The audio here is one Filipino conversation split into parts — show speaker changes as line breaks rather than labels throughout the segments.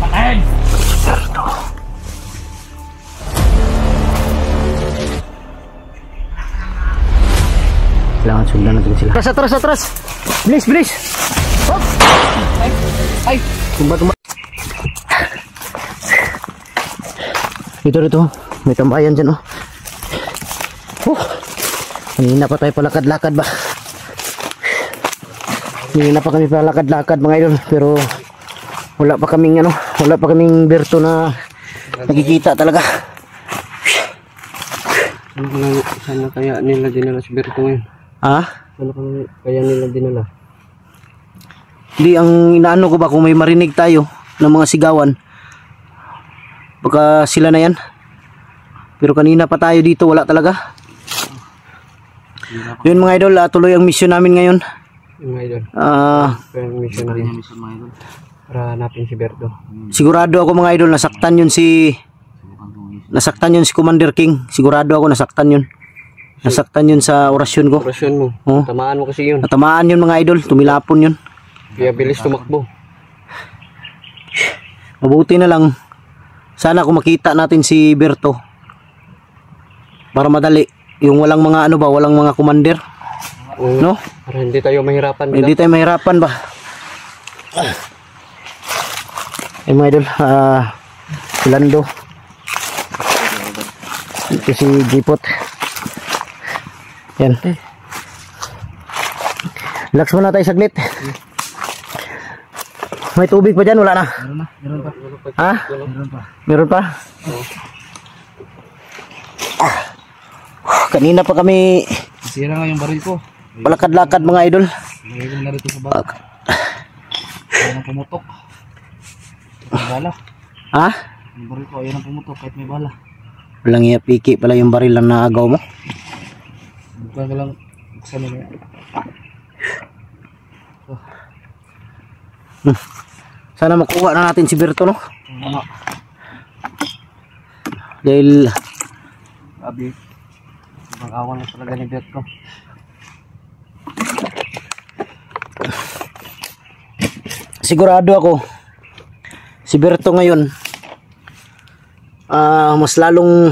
Patayin!
Kailangan sundan natin sila. Atras, atras, atras! Bilis, bilis! Hop!
Ay!
Tumba, tumba. Dito, dito. May tambayan dyan, oh. Kanina pa tayo palakad-lakad ba? Kanina pa kami palakad-lakad mga idol. Pero wala pa kaming ano, wala pa kaming berto na nakikita talaga.
Sana kaya nila dinala si Berto ngayon?
Ha?
Sana kaya nila dinala?
Hindi, ang inaano ko ba kung may marinig tayo ng mga sigawan, baka sila na yan. Pero kanina pa tayo dito, wala talaga. Yun mga idol, tuloy ang mission namin ngayon.
Yung mga idol. Yung mission namin. Para hanapin si Berto.
Sigurado ako mga idol, nasaktan yun si Commander King. Sigurado ako nasaktan yun. Nasaktan yun sa orasyon ko.
Orasyon mo.
Oh.
Tamaan mo kasi yun.
Natamaan yun mga idol, tumilapon yun.
Kaya bilis tumakbo.
Mabuti na lang, sana kung makita natin si Berto, para madali. Yung walang mga ano ba, walang mga commander. No?
Para hindi tayo mahirapan.
Hindi tayo mahirapan ba? Eh mga idol, si Lando. Ito si Jipot. Yan. Relax muna tayo saglit. May tubig pa dyan? Wala na?
Meron pa.
Ha?
Meron pa.
Meron pa? Kanina pa kami
Sira nga yung baril ko.
palakad-lakad mga idol.
Nagiging na rito sa bala. Ayan ang pumutok. May bala.
Ha?
Yung baril ko, ayan ang pumutok kahit may bala.
Walang iya piki pala yung baril lang naagaw mo.
Bukla ka lang. Buksan mo na yan.
Sana makuha na natin si Berto, no? Dahil
Abi, mag-awan na talaga ni Berto.
sigurado ako si Berto ngayon mas lalong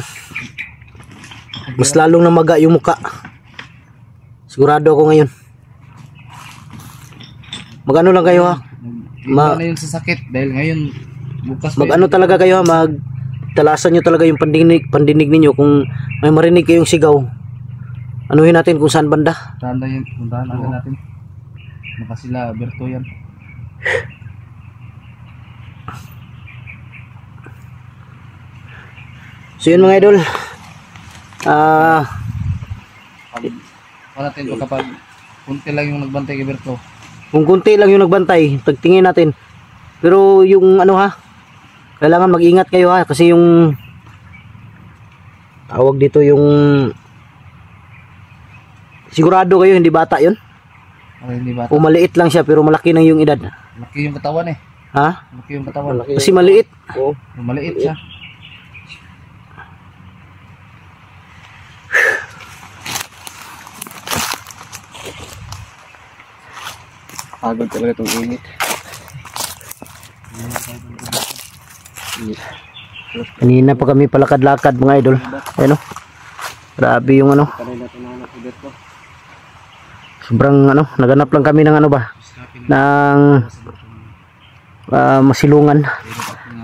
namaga yung muka. Sigurado ako ngayon. Magano lang kayo ha?
Ano yun sa sakit dahil ngayon bukas
Mag-ano talaga kayo ha? Magtalasan nyo talaga yung pandinig ninyo. Kung may marinig kayong sigaw, anuhin natin kung saan banda.
Tanda yun, puntahan agad natin. Baka sila Berto yan.
So yun mga idol,
Natin o kapag kunti lang yung nagbantay kay Berto.
kung kunti lang yung nagbantay, tagtingin natin. Pero yung ano ha, kailangan mag-ingat kayo ha, kasi yung tawag dito yung sigurado kayo hindi bata yun.
Hindi bata.
O maliit lang siya pero malaki na yung edad.
Laki yung katawan eh.
Ha?
Laki yung katawan.
Kasi maliit.
Oo. Maliit siya. Pagod talaga itong init.
Kanina pa kami palakad-lakad mga idol. Ayun o. Grabe yung ano. Sobrang ano, naganap lang kami ng ano ba? Ng masilungan.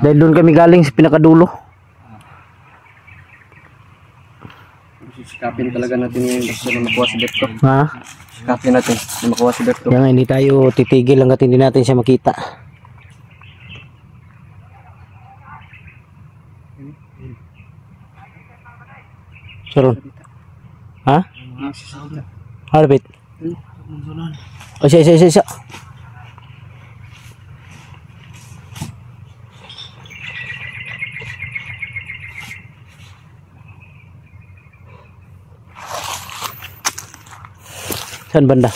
Dahil doon kami galing sa pinakadulo.
Sikapin talaga natin yung gusto na makuha si Berto.
Ha?
Sikapin natin na makuha si Berto.
Kaya nga hindi tayo titigil hanggat hindi natin siya makita. Saron. Ha? Harapit. O siya. Saan banda?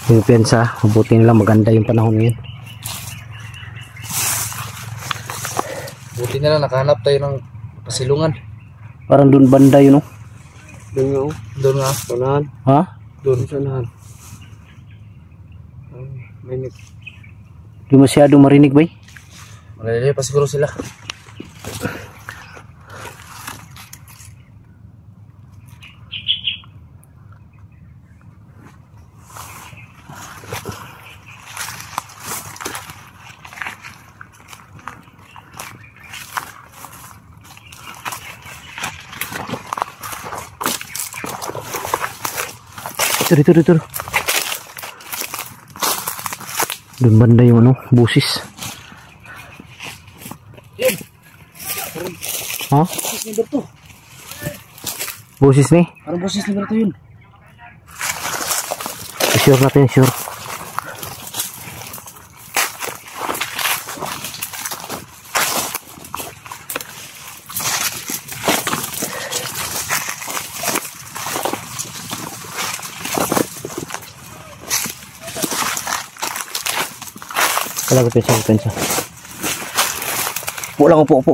Yung piyansa, mabuti nila maganda yung panahon ngayon.
Buti na lang nakahanap tayo ng pasilungan.
Parang doon banda yun, no?
Doon nga, oh. Doon nga. Unahan.
Ha?
Doon sa unahan. Mainit.
Di masyado marinig ba?
Malalayo pa siguro sila.
Turo. Doon banda yung ano, busis. Ha?
Busis ni Berto.
Busis ni?
Parang busis ni Berto yun.
Sure natin, sure. Talaga pensa. Po lang, po.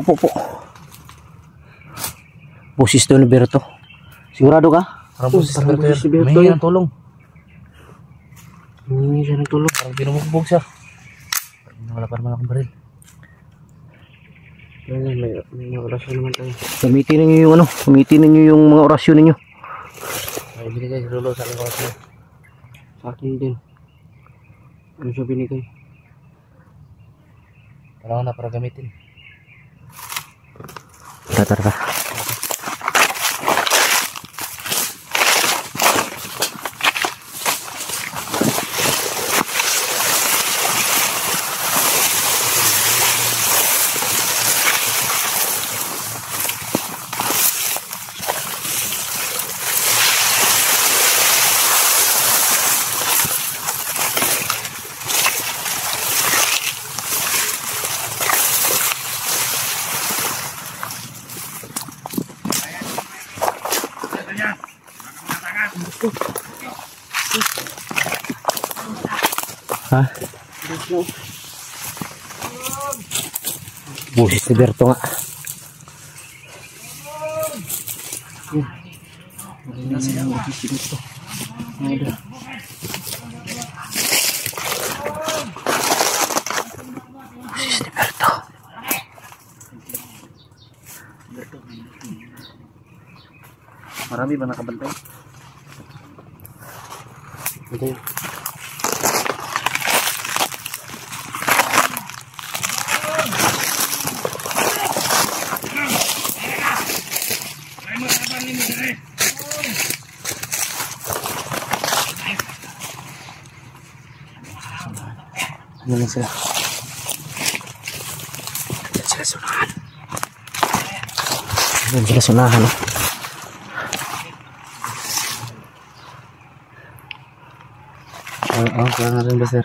Busis doon ni Berto. Sigurado ka?
Parang busis ni Berto yun. May ng tulong. Humingi siya ng tulong. Parang binumugbog siya. Wala pa naman akong baril. May orasyon naman tayo.
Gamitin ninyo yung ano, gamitin ninyo yung mga orasyon ninyo.
May binigay si Lolo sa aking orasyon. Sa akin din. Ano siya binigay? Kailangan na para gamitin.
Tara. Ha? Busis ni Berto nga. Busis ni Berto.
Marami ba nakabantay? Ito yun. Ano lang sila?
Yan sila sunahan.
Kaya nga rin ba, sir?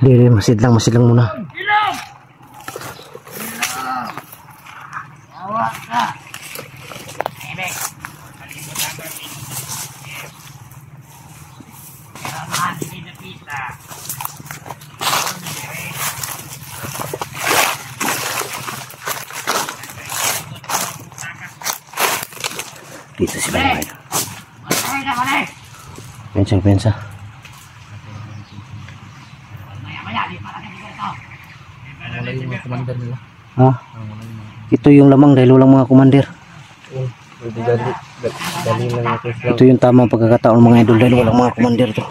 Hindi, masidlang muna. Dito sila ngayon. Pensa.
Wala yung mga commander nila.
Ha? Ito yung lamang dahil walang mga commander.
Dali lang natin sila.
Ito yung tamang pagkakataon mga idol dahil walang mga commander to.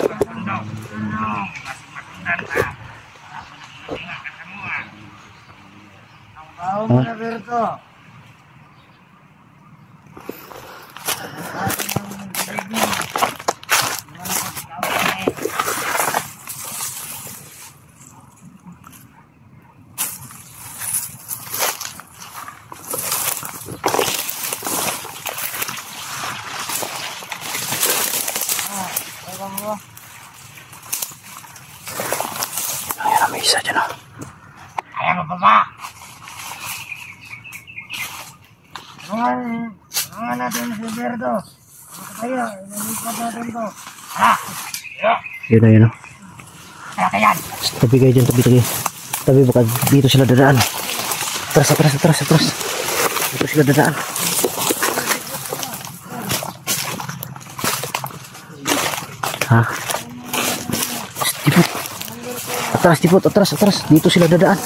Ha? May isa dyan, oh.
Kaya mo ba? Tulungan natin si Berto. Kaya, inalipat natin to.
Yun na, yun, oh.
Kaya yan.
Tabi kayo dyan, tabi. Tabi, baka dito sila dadaan. Atras. Dito sila dadaan. Ha? Tipot. Atras. Dito sila dadaan.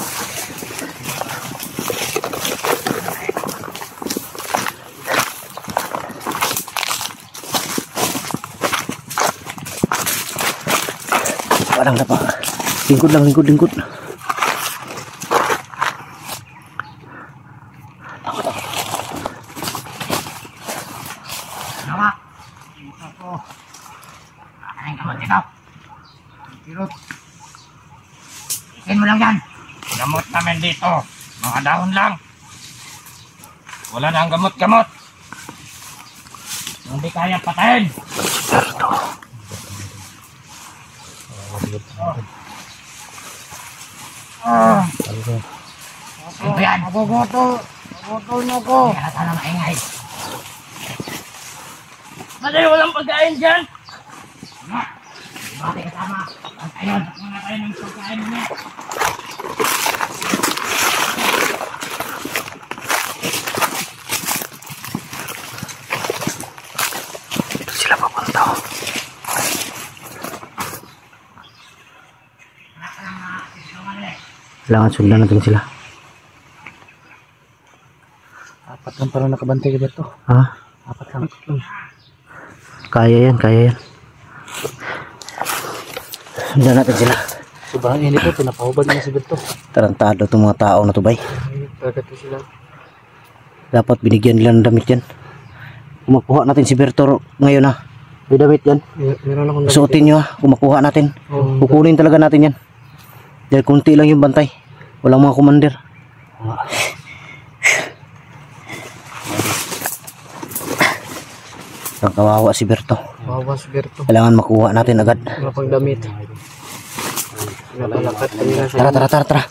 Parang dapat. Lingkod lang.
Nawa. Ito. Ang gamot ito. Kirot. Isin mo lang yan. Gamot namin dito. Mga dahon lang. Wala na ang gamot. Hindi kaya patayin. Ano yan? Nagugutol na ko. Kaya sana maingay. Madali walang pagkain dyan. Bakit kasama? Ayun, muna tayo ng pagkain niya.
Dito sila papunta. Kailangan sundan natin sila.
Apat lang parang nakabantay ka ba ito?
Ha?
Apat lang.
Kaya yan. Sundan natin sila.
Sobrang init ito, pinapahubad na si Berto.
Tarantado itong mga tao na to, bay.
Talaga ito sila.
Dapat binigyan nila ng damit yan. Kung makuha natin si Berto ngayon, ha. May damit yan.
Meron akong
Suotin nyo, ha. Kung makuha natin. Kukunin talaga natin yan. Dahil kunti lang yung bantay. Walang mga commander. Ang kawawa si Berto.
Kawawa si Berto.
Kailangan makuha natin agad.
Wala pang damit. Napalakat kanina sa
Tara.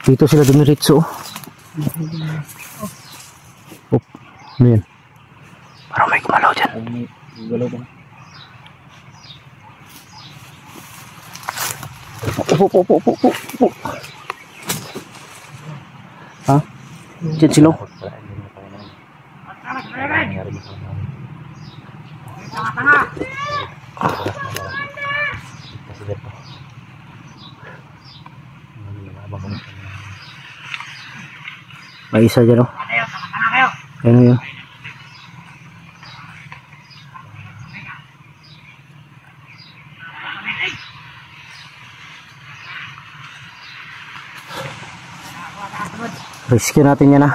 Dito sila dumiritso. Oh, ano yan? Parang may gumalaw dyan. Upo. Ha? Diyan sila. May isa dyan, oh. Ayan yun. Rescue natin yan, ha.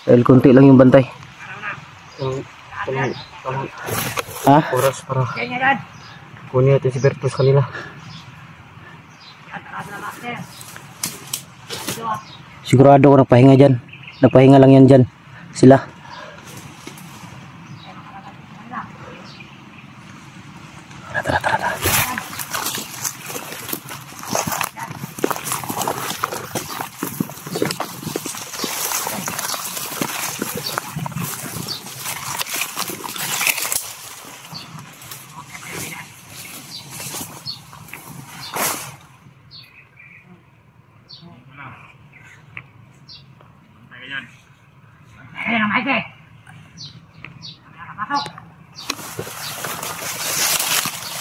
Dahil kunti lang yung bantay. Ha?
Oras para kunin natin si Berto sa kanila.
Sigurado ko nagpahinga dyan. Nagpahinga lang yan dyan. Sila. Tara.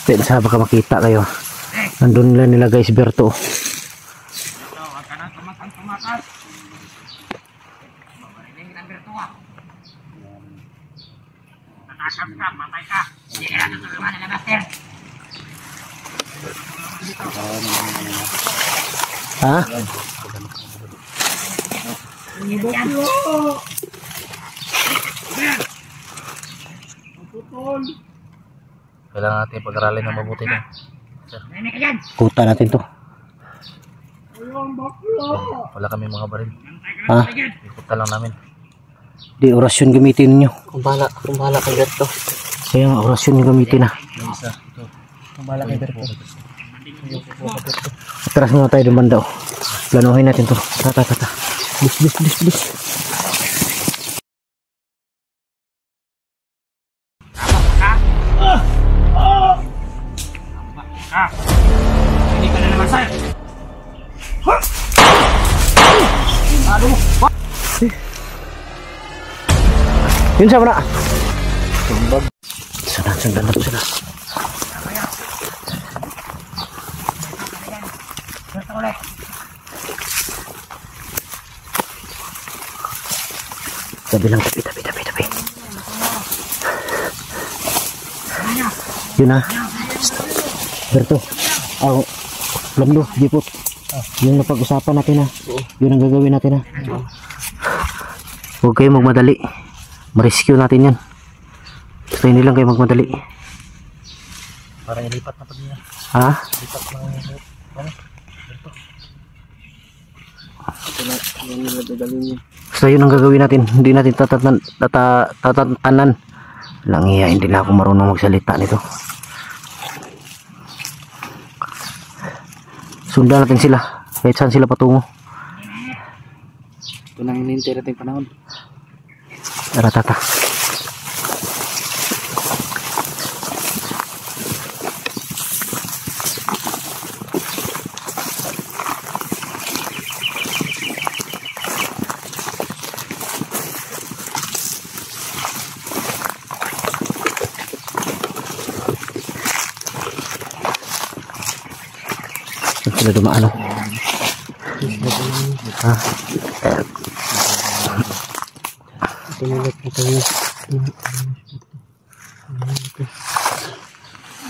Pwede sa baka makita kayo. Nandun lang nila guys, Berto. Ha?
Kailangan natin pag-aralin ng mabuti din. Sir.
Kuta natin to.
Wala kami mga baril.
Ha?
Ikuta lang namin.
Di orasyon gamitin niyo.
Kung bahala kay Berto.
Kaya nga orasyon yung gamitin na.
Yung isa, ito. Kung bahala kay Berto.
Atras muna tayo ng banda. Planuhin natin to. Tata. Bis.
Hindi ka na naman, sir.
Yun siya na. Sundan na to sila. Tabi lang, tabi. Yun na. Berto. Lamdo, Jipot. Yung napag-usapan natin na. Yun ang gagawin natin na. Huwag kayo magmadali. Ma-rescue natin yan. Basta hindi lang kayo magmadali.
Parang ilipat na pa niya.
Ha?
Ilipat na ano? Berto. Yan yung nadadali niya.
Basta yun ang gagawin natin. Hindi natin tatatanan. Lang iya, hindi na ako marunong magsalita nito. Sundan natin sila. Kahit saan sila patungo.
Ito nang hinihintay natin panahon.
Tara, tata. Sila dumaan, no?
Tinilat na tayo.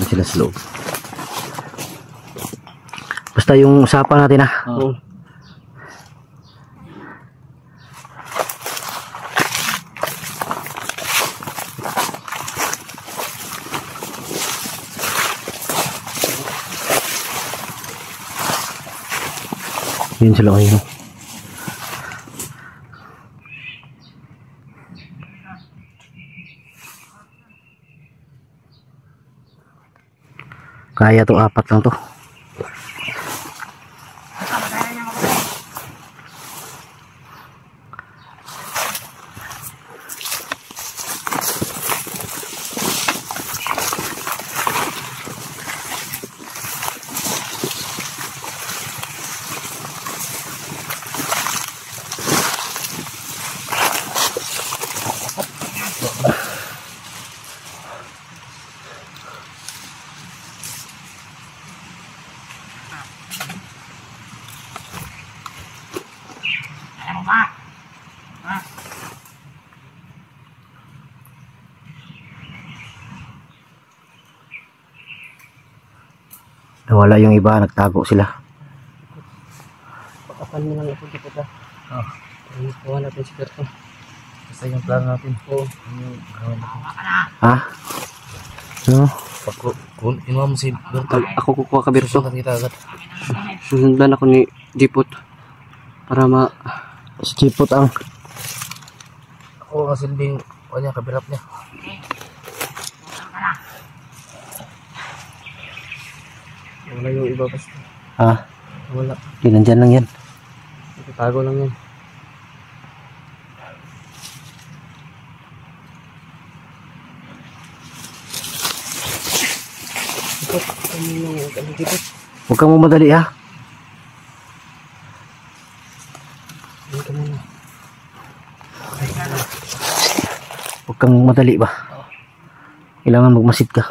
Sila sa loob. Basta yung usapan natin, ha?
Oo.
Yun sila kayo. Kaya to, 4 lang to. Nawala yung iba, nagtago sila.
Pakapan mo lang ako dito. Kuha natin si Berto. Basta yung plano natin. Oo. Yung gawin natin.
Ha? No?
Inuha mo si Berto.
Ako kukuha ka, Berto.
Susundan kita agad.
Susundan ako ni Jipot. Para si Jipot ang
Ako ang silbing kanya, kabirap niya. Wala yung iba basta.
ha?
Wala.
Di, nandyan lang yan.
Tago lang yan.
Huwag kang mamadali, ha? Huwag kang mamadali ba? Kailangan magmasid ka.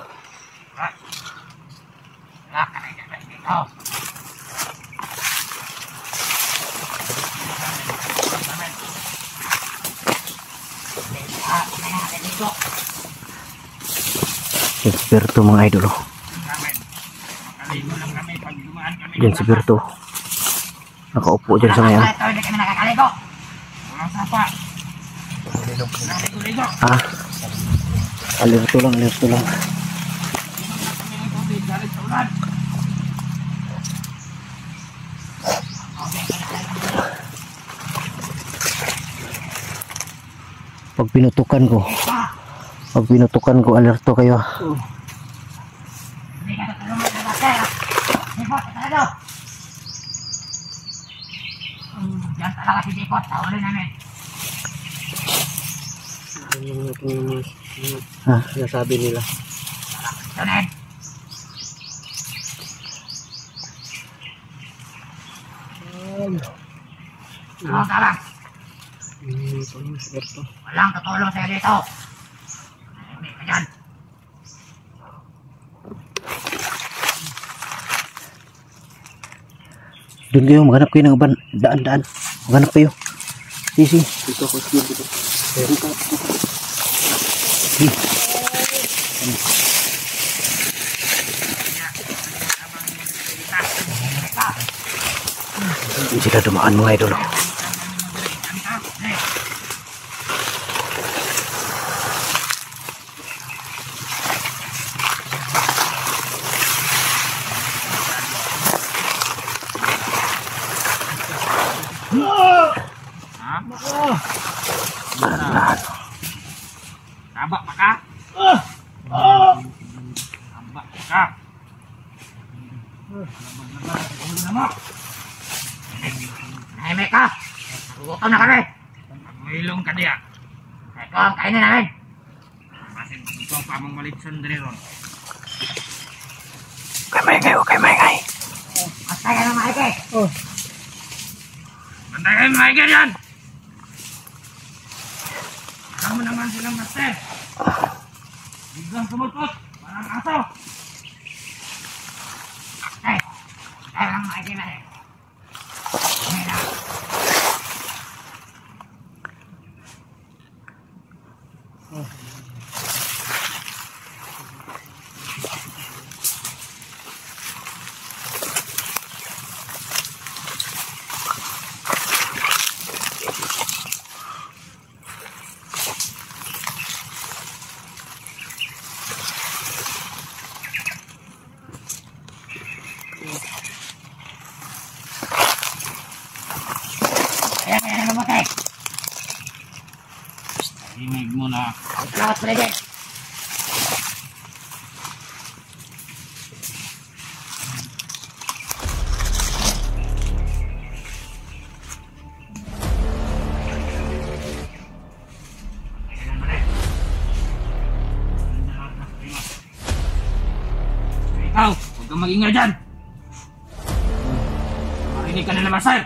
Yan si Berto, mga idol. Yan si Berto. Nakaupo dyan sa ngayon. Ha? Alerto lang. pinutukan ko. Pag pinutukan ko, alerto kayo.
Diyan talaga si Dikot, tawalin namin.
Ha?
Sinasabi nila.
Tunin. Tulong ka lang. Walang tutulong sa'yo dito. Hindi ka dyan.
Doon kayo, maghanap kayo ng daan. Maghanap kayo. Sisi.
Dito ako, dito.
Hindi sila dumaan mga idol.
Taba pa ka? Taba pa ka? Nahimik ka? Nagugutom na kami. Magmilong ka diya. Ito ang kainin namin. Kasi ito ang pamang malit sandri ron.
Huwag kayo maingay.
Basta ka ng maigi. Basta ka ng maigi yan. Alam mo naman silang master. Biglang sumulpot. Parang aso. Hey, kaya lang maigi na eh. Mira. Ayan, namatay. Himig mo na. Lakas pa rin. Ikaw, huwag kang mag-ingay dyan. Marinig ka na naman, sir.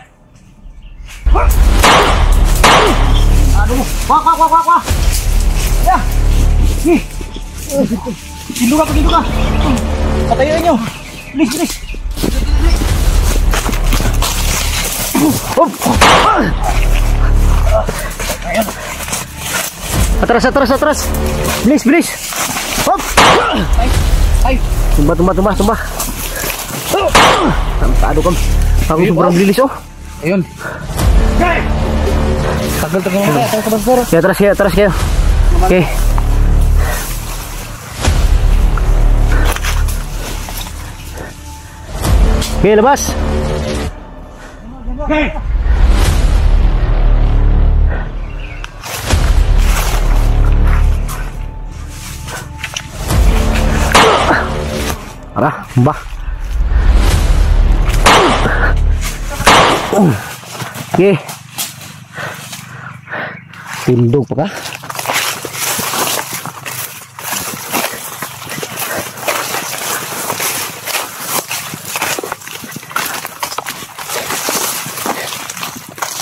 Aduh, wah. Ya. Nih. Hindu ka. Patayin nyo. Bilis. Atras. Bilis. Hop. Ay. Tumbah. Aduh kam. Aku sobrang bilis oh.
Ayun. Tagal mo.
Ya atrás kayo. Okay. Okay, labas.
Okay.
Arah, mbah. Okay. Tindog pa ka?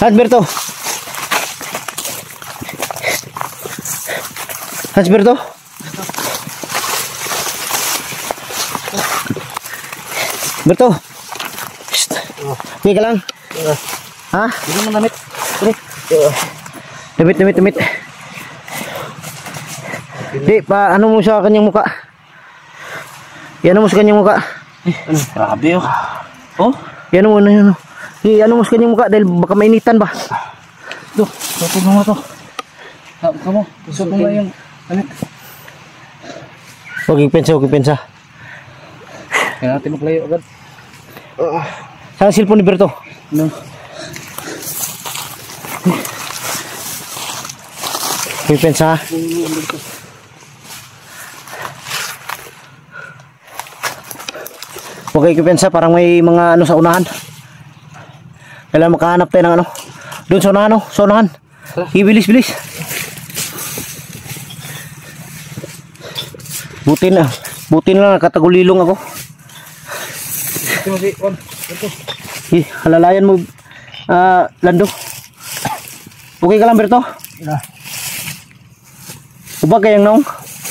Hasberto. Berto. Okay ka lang? Ha?
Hindi mo namit.
Damit. Di, ano mo sa kanyang muka? Ano mo sa kanyang muka?
Grabe oh. Oh?
Ano mo. Ano mo sa kanyang muka dahil baka mainitan ba?
Ito, suot mo to. Kamu, suot mo yung damit.
Huwag pensa.
Kaya natin maglayo agad.
Saan ang cellphone ni Berto?
No.
Pipensa. Okay, pipensa, parang may mga ano sa unahan. Kailangan makahanap tayo ng ano. Doon sa unahan, sa unahan. Ibilis, bilis. Buti na nakatagulilong ako. Halalayan mo, Lando. Okay ka lang, Berto? Ubag kayang naong?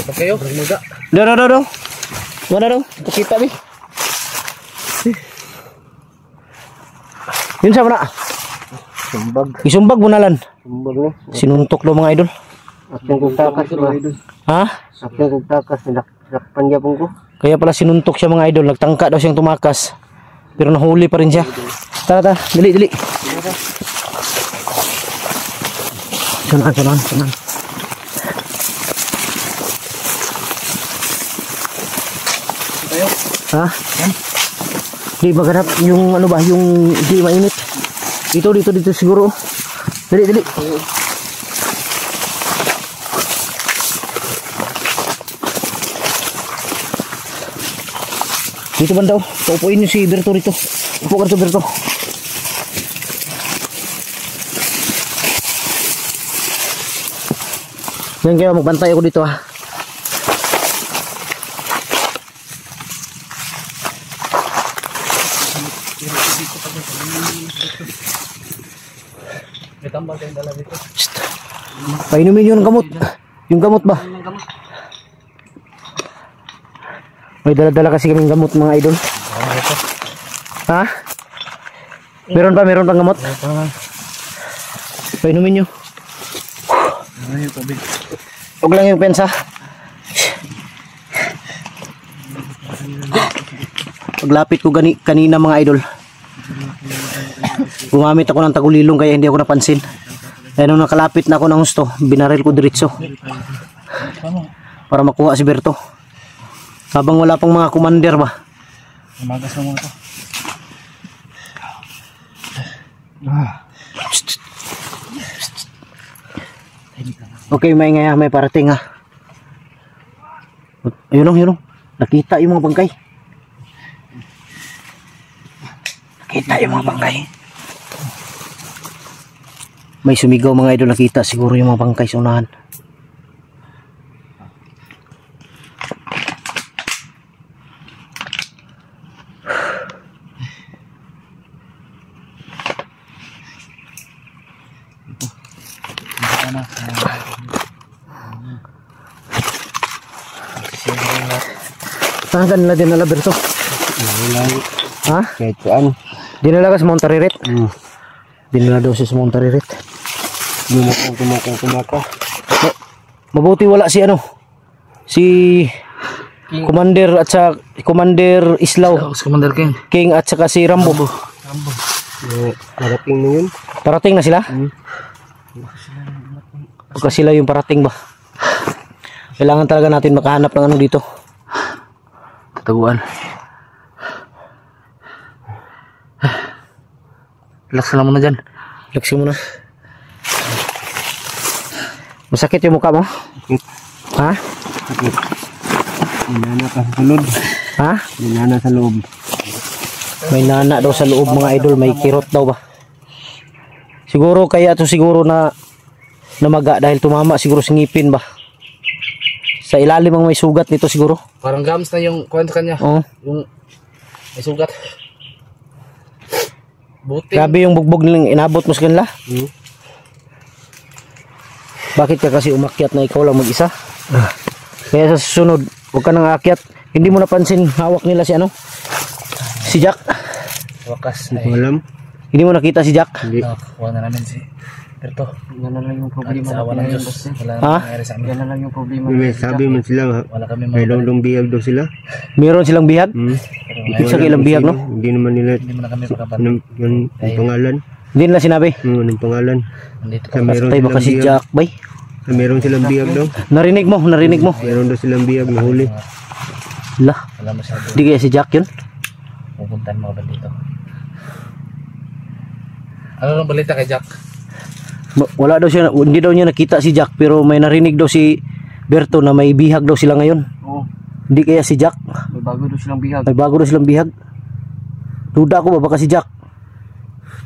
Ubag kayo?
Do. Mana daw? Pakita bi. Yun sa mana?
Sumbag.
Isumbag mo nalan.
Sumbag na.
Sinuntok daw mga idol.
Akyang kong takas mga idol.
Ha?
Akyang kong takas. Nakpan niya pong ko.
Kaya pala sinuntok siya mga idol. Nagtangka daw siyang tumakas. Pero nahuli pa rin siya. Tara. Dali. Sunan. Ha? Di maghanap yung ano ba, yung di mainit. Dito siguro. Dali. Dito banda, paupuin niyo si Berto rito. Upo ka rito, Berto. Yan kayo, magbantay ako dito ha.
May tambal kayong dala dito.
Painumin yung gamot. Yung gamot ba? May dala-dala kasi kaming gamot mga idol. Ha? Meron pang gamot? Painumin nyo. Huwag lang yung pensa. Paglapit ko kanina mga idol, gumamit ako ng tagulilong kaya hindi ako napansin. Kaya nung nakalapit na ako ng gusto, binaril ko diretso para makuha si Berto. Habang wala pang mga commander ba.
Umagas na mga ito.
Okay, may parating ha. Ayun. Nakita yung mga bangkay. May sumigaw mga idol, nakita siguro yung mga bangkay sa unahan. Saan ka nila dinala, Berto? Ha?
Kahit saan.
Dinala ka sa Montariret? Dinala daw siya sa Montariret.
Kumaka.
Mabuti wala si ano, si Commander at sa Commander Islaw,
Commander
King at saka si Rambo.
Parating na yun.
Parating na sila? Pagka sila yung parating ba? Kailangan talaga natin makahanap ng ano dito. Kataguan. Relax lang muna dyan. Relax muna. Masakit yung mukha mo? Ha?
Inana ka sa loob.
Ha?
Inana sa loob.
May nana daw sa loob mga idol. May kirot daw ba? Siguro kaya to siguro na namaga dahil tumama siguro sa ngipin ba? Sa ilalim ang may sugat nito siguro.
Parang gums na yung kwento kanya.
Oo.
Yung may sugat. Buti.
Grabe yung bugbog nilang inabot mo sa kanila. Bakit ka kasi umakyat na ikaw lang mag-isa? Kaya sa susunod, huwag ka nang aakyat. Hindi mo napansin hawak nila si ano? Si Jack.
Wakas.
Alam. Hindi mo nakita si Jack?
Hindi. Nakuha na namin si Berto. Yan na lang yung problema. Sa awa ng Diyos. Wala na nangyari sa amin. Yan na lang yung problema.
May sabi man sila,
wala kami
may long biyag daw sila.
Meron silang bihag? Ibig sa ilang bihag, no?
Hindi naman nila
Hindi mo na kami pagkapan.
yung pangalan.
Hindi nila sinabi.
Ng pangalan.
Nandito
Sa
ka.
meron
Patay baka
silang
si
biyag.
Jack, bay.
Meron silang biyag daw.
Narinig mo.
Meron daw silang biyag na huli.
Lah,
Wala masyado.
di kaya si Jack yun?
Pupuntahan mga bandito. Ano lang balita kay Jack?
Wala daw siya, hindi daw niya nakita si Jack, pero may narinig daw si Berto na may bihag daw sila ngayon.
Oo.
Hindi kaya si Jack?
May bago daw silang bihag.
May bago daw silang bihag. Duda ko ba baka si Jack?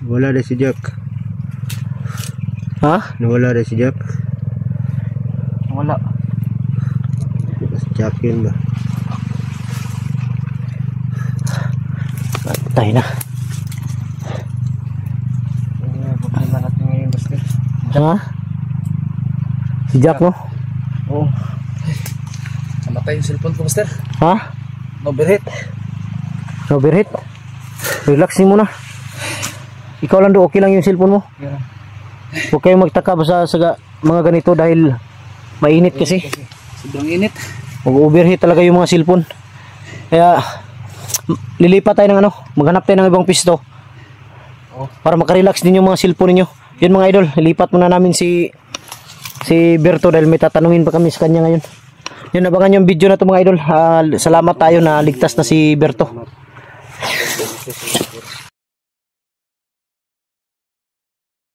Wala rin si Jack.
Ha?
Nawala rin si Jack.
Wala.
Si Jack yun ba?
Patay na.
Hindi na problema natin ngayon, Buster.
Ha? Si Jack no?
Oo. Namatay yung cellphone ko, Buster.
Ha?
Overheat.
Overheat? Relax mo muna. Ikaw lang do, okay lang yung cellphone mo.
Yeah.
Huwag kayong magtaka basta sa mga ganito dahil mainit kasi.
Sobrang init.
Mag-overheat talaga yung mga cellphone. Kaya lilipat tayo ng ano, maghanap tayo ng ibang pisto. Para makarelax din yung mga cellphone niyo. Yun mga idol, lilipat muna namin si Berto dahil may tatanungin pa kami sa kanya ngayon. Yun, abangan yung video na to mga idol. Salamat tayo na ligtas na si Berto.